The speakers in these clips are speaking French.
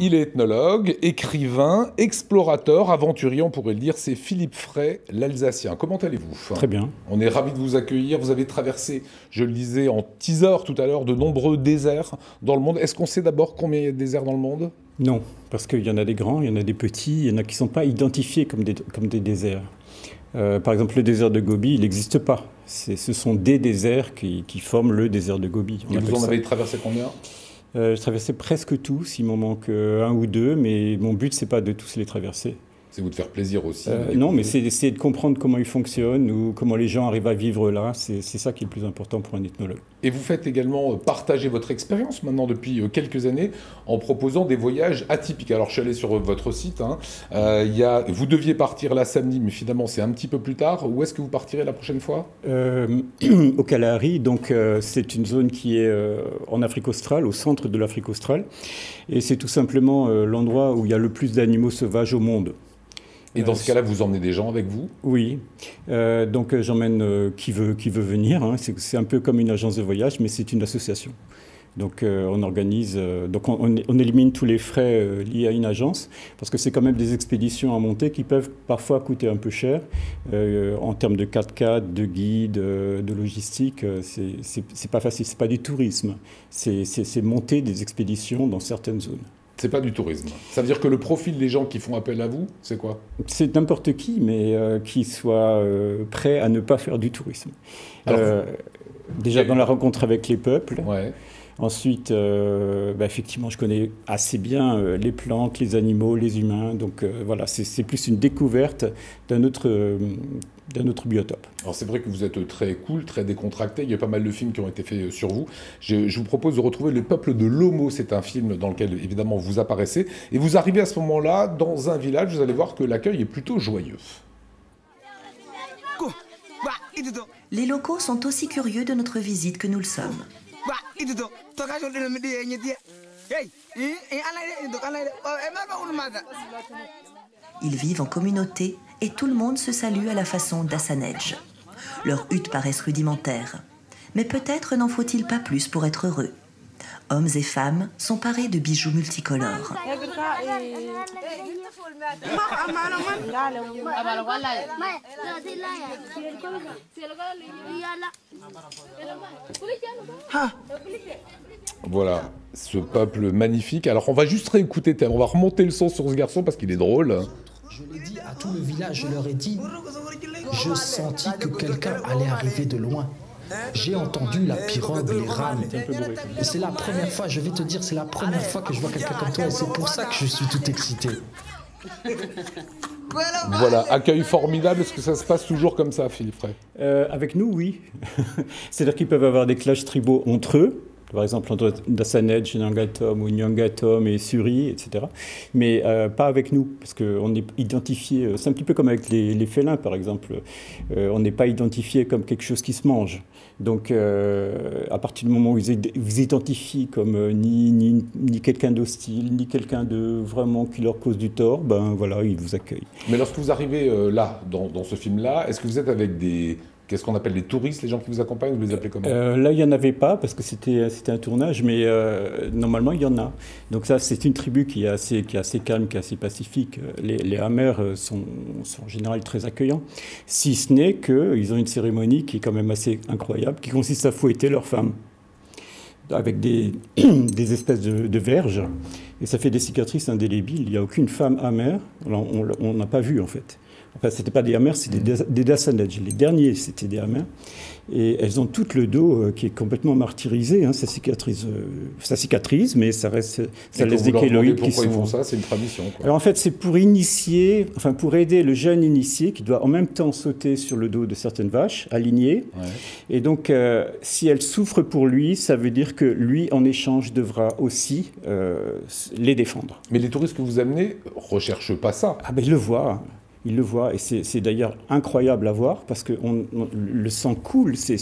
Il est ethnologue, écrivain, explorateur, aventurier, on pourrait le dire. C'est Philippe Fray, l'Alsacien. Comment allez-vous? Très bien. On est ravis de vous accueillir. Vous avez traversé, je le disais en teaser tout à l'heure, de nombreux déserts dans le monde. Est-ce qu'on sait d'abord combien il y a de déserts dans le monde? Non, parce qu'il y en a des grands, il y en a des petits, il y en a qui ne sont pas identifiés comme des déserts. Par exemple, le désert de Gobi, il n'existe pas. Ce sont des déserts qui forment le désert de Gobi. Et vous en avez traversé combien? J'ai traversé presque tous, il m'en manque un ou deux, mais mon but, c'est pas de tous les traverser. C'est vous de faire plaisir aussi. Non, mais c'est d'essayer de comprendre comment ils fonctionnent ou comment les gens arrivent à vivre là. C'est ça qui est le plus important pour un ethnologue. Et vous faites également partager votre expérience maintenant depuis quelques années en proposant des voyages atypiques. Alors je suis allé sur votre site, vous deviez partir là samedi, mais finalement c'est un petit peu plus tard. Où est-ce que vous partirez la prochaine fois? Au Kalahari, donc c'est une zone qui est en Afrique australe, au centre de l'Afrique australe. Et c'est tout simplement l'endroit où il y a le plus d'animaux sauvages au monde. Et dans ce cas-là, vous emmenez des gens avec vous? Oui, donc j'emmène qui veut venir. Hein. C'est un peu comme une agence de voyage, mais c'est une association. Donc on organise, on élimine tous les frais liés à une agence, parce que c'est quand même des expéditions à monter qui peuvent parfois coûter un peu cher. En termes de 4x4, de guide, de logistique, c'est pas facile, c'est pas du tourisme. C'est monter des expéditions dans certaines zones. C'est pas du tourisme. Ça veut dire que le profil des gens qui font appel à vous, c'est quoi? C'est n'importe qui, mais qui soit prêt à ne pas faire du tourisme. Alors, déjà dans la rencontre avec les peuples. Ouais. Ensuite, effectivement, je connais assez bien les plantes, les animaux, les humains. Donc voilà, c'est plus une découverte d'un autre biotope. Alors c'est vrai que vous êtes très cool, très décontracté. Il y a pas mal de films qui ont été faits sur vous. Je vous propose de retrouver Le Peuple de l'Homo. C'est un film dans lequel, évidemment, vous apparaissez. Et vous arrivez à ce moment-là dans un village. Vous allez voir que l'accueil est plutôt joyeux. Les locaux sont aussi curieux de notre visite que nous le sommes. Ils vivent en communauté et tout le monde se salue à la façon d'Hassaneige. Leurs huttes paraissent rudimentaires, mais peut-être n'en faut-il pas plus pour être heureux. Hommes et femmes sont parés de bijoux multicolores. Voilà, ce peuple magnifique. Alors on va juste réécouter, on va remonter le son sur ce garçon parce qu'il est drôle. Je l'ai dit à tout le village, je leur ai dit, je sentis que quelqu'un allait arriver de loin. J'ai entendu la pirogue, les rames. Et c'est la première fois, je vais te dire, c'est la première fois que je vois quelqu'un comme toi et c'est pour ça que je suis tout excité. Voilà, accueil formidable. Est-ce que ça se passe toujours comme ça, Philippe Fray? Avec nous, oui. C'est-à-dire qu'ils peuvent avoir des clashs tribaux entre eux. Par exemple, entre Dassanetch, Nyangatom ou Nyangatom et Suri, etc. Mais pas avec nous, parce qu'on est identifié, c'est un petit peu comme avec les félins, par exemple. On n'est pas identifié comme quelque chose qui se mange. Donc, à partir du moment où ils vous identifient comme ni quelqu'un d'hostile, ni quelqu'un de vraiment qui leur cause du tort, ben voilà, ils vous accueillent. Mais lorsque vous arrivez là, dans ce film-là, est-ce que vous êtes avec des... Qu'est-ce qu'on appelle les touristes, les gens qui vous accompagnent, vous les appelez comment? Là, il n'y en avait pas, parce que c'était un tournage, mais normalement, il y en a. Donc ça, c'est une tribu qui est assez calme, qui est assez pacifique. Les Hamers sont en général très accueillants, si ce n'est qu'ils ont une cérémonie qui est quand même assez incroyable, qui consiste à fouetter leurs femmes, avec des espèces de verges, et ça fait des cicatrices indélébiles. Il n'y a aucune femme Hamer, on n'a pas vu en fait. Enfin, ce n'étaient pas des Hamers, c'était des Dassanetch. Les derniers, c'était des Hamers. Et elles ont tout le dos qui est complètement martyrisé. Hein. Ça cicatrise, mais ça laisse des kéloïdes qui sont... Pourquoi ils font ça? C'est une tradition, quoi. Alors en fait, c'est pour pour aider le jeune initié qui doit en même temps sauter sur le dos de certaines vaches alignées. Ouais. Et donc, si elle souffre pour lui, ça veut dire que lui, en échange, devra aussi les défendre. Mais les touristes que vous amenez recherchent pas ça. Ah ben, ils le voient. Il le voit, et c'est d'ailleurs incroyable à voir, parce que le sang coule, c'est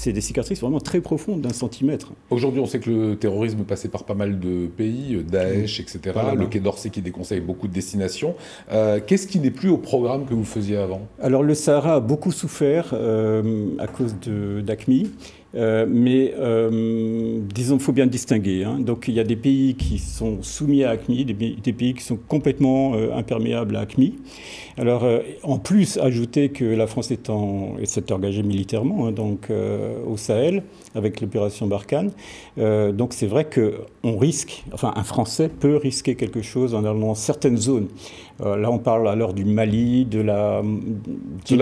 des cicatrices vraiment très profondes, d'1 centimètre. Aujourd'hui, on sait que le terrorisme passait par pas mal de pays, Daesh, etc., le Quai d'Orsay qui déconseille beaucoup de destinations. Qu'est-ce qui n'est plus au programme que vous faisiez avant? Alors le Sahara a beaucoup souffert à cause d'AQMI, Disons, il faut bien distinguer. Hein. Donc, il y a des pays qui sont soumis à AQMI, des pays qui sont complètement imperméables à AQMI. Alors, en plus, ajouter que la France s'est engagée militairement hein, donc, au Sahel, avec l'opération Barkhane. Donc, c'est vrai qu'on risque, enfin, un Français peut risquer quelque chose en allant dans certaines zones. Là, on parle alors du Mali, d'une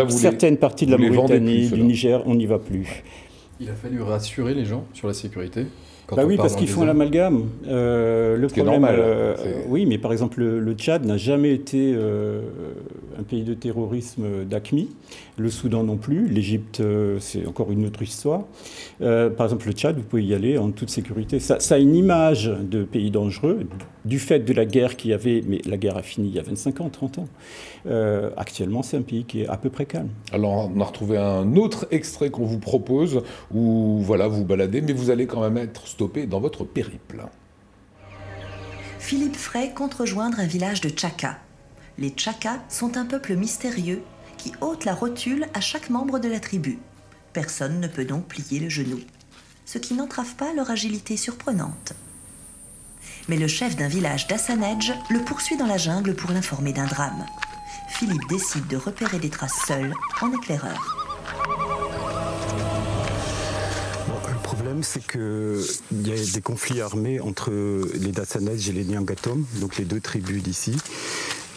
certaine partie de la Mauritanie, du Niger, on n'y va plus. Il a fallu rassurer les gens sur la sécurité. Bah oui, parce qu'ils font l'amalgame. Le problème, normal, oui, mais par exemple, le Tchad n'a jamais été un pays de terrorisme d'AQMI. Le Soudan non plus. L'Égypte, c'est encore une autre histoire. Par exemple, le Tchad, vous pouvez y aller en toute sécurité. Ça a une image de pays dangereux du fait de la guerre qu'il y avait, mais la guerre a fini il y a 25 ans, 30 ans. Actuellement, c'est un pays qui est à peu près calme. Alors, on a retrouvé un autre extrait qu'on vous propose où voilà, vous baladez, mais vous allez quand même être stoppé dans votre périple. Philippe Frey compte rejoindre un village de Tchaka. Les Tchaka sont un peuple mystérieux qui ôte la rotule à chaque membre de la tribu. Personne ne peut donc plier le genou, ce qui n'entrave pas leur agilité surprenante. Mais le chef d'un village d'Hassanedj le poursuit dans la jungle pour l'informer d'un drame. Philippe décide de repérer des traces seul, en éclaireur. Le problème, c'est qu'il y a des conflits armés entre les Dassanedj et les Nyangatom, donc les deux tribus d'ici.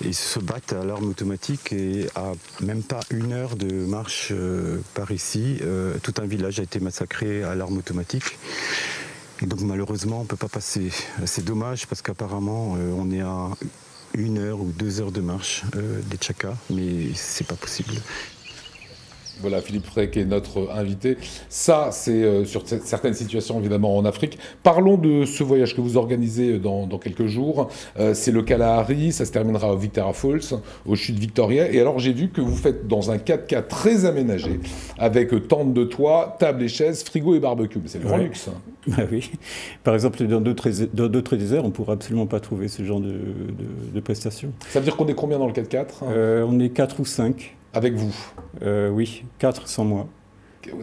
Ils se battent à l'arme automatique et à même pas 1 heure de marche par ici, tout un village a été massacré à l'arme automatique. Et donc malheureusement, on ne peut pas passer. C'est dommage parce qu'apparemment, on est à 1 heure ou 2 heures de marche des Tchaka, mais c'est pas possible. Voilà, Philippe Frey qui est notre invité. Ça, c'est sur certaines situations, évidemment, en Afrique. Parlons de ce voyage que vous organisez dans quelques jours. C'est le Kalahari, ça se terminera au Victoria Falls, aux chutes Victoria. Et alors, j'ai vu que vous faites dans un 4x4 très aménagé, avec tente de toit, table et chaises, frigo et barbecue. C'est le grand luxe. Hein. Bah oui. Par exemple, dans d'autres déserts, on ne pourra absolument pas trouver ce genre de prestations. Ça veut dire qu'on est combien dans le 4x4 On est 4 ou 5. Avec vous Oui, 4 sans moi.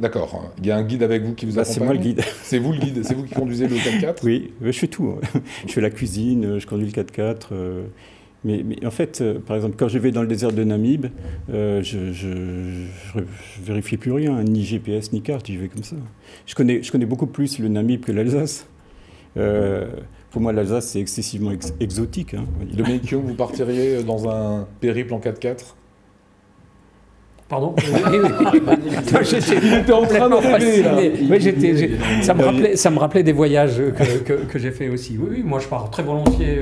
D'accord. Il y a un guide avec vous qui vous accompagne. C'est moi le guide. C'est vous le guide. C'est vous qui conduisez le 4x4 Oui, je fais tout. Je fais la cuisine, je conduis le 4x4. Mais en fait, par exemple, quand je vais dans le désert de Namib, je vérifie plus rien, ni GPS, ni carte, j'y vais comme ça. Je connais beaucoup plus le Namib que l'Alsace. Pour moi, l'Alsace, c'est excessivement exotique. Hein, Dominique Young, vous partiriez dans un périple en 4x4 ? Pardon. J'étais en train de rêver, là. Oui, ça me rappelait des voyages que j'ai fait aussi. Oui, moi je pars très volontiers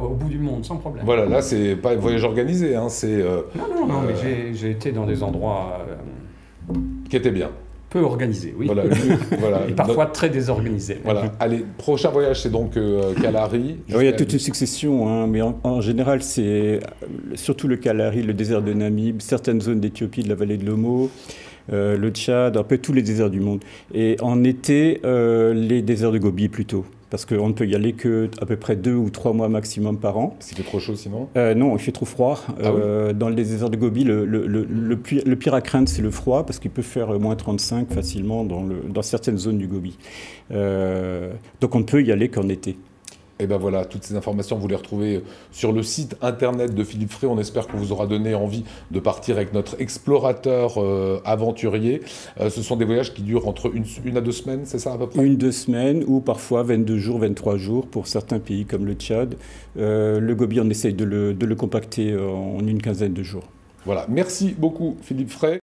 au bout du monde, sans problème. Voilà, là c'est pas un voyage organisé, hein, c'est... Non, mais j'ai été dans des endroits... qui étaient bien. Peu organisés, oui. Voilà, voilà. Et parfois très désorganisés. Voilà. Allez, prochain voyage, c'est donc Kalahari. Il y a toute une succession, hein, mais en général, c'est surtout le Kalahari, le désert de Namib, certaines zones d'Éthiopie, de la vallée de l'Omo, le Tchad, un peu tous les déserts du monde. Et en été, les déserts de Gobi plutôt. Parce qu'on ne peut y aller qu'à peu près 2 ou 3 mois maximum par an. Parce qu'il fait trop chaud sinon Non, il fait trop froid. Oui. Dans les déserts de Gobi, le pire à craindre, c'est le froid, parce qu'il peut faire moins 35 facilement dans certaines zones du Gobi. Donc on ne peut y aller qu'en été. Et ben voilà, toutes ces informations, vous les retrouvez sur le site internet de Philippe Frey. On espère qu'on vous aura donné envie de partir avec notre explorateur aventurier. Ce sont des voyages qui durent entre 1 à 2 semaines, c'est ça à peu près ? 1-2 semaines, ou parfois 22 jours, 23 jours pour certains pays comme le Tchad. Le Gobi, on essaye de le compacter en une quinzaine de jours. Voilà, merci beaucoup Philippe Frey.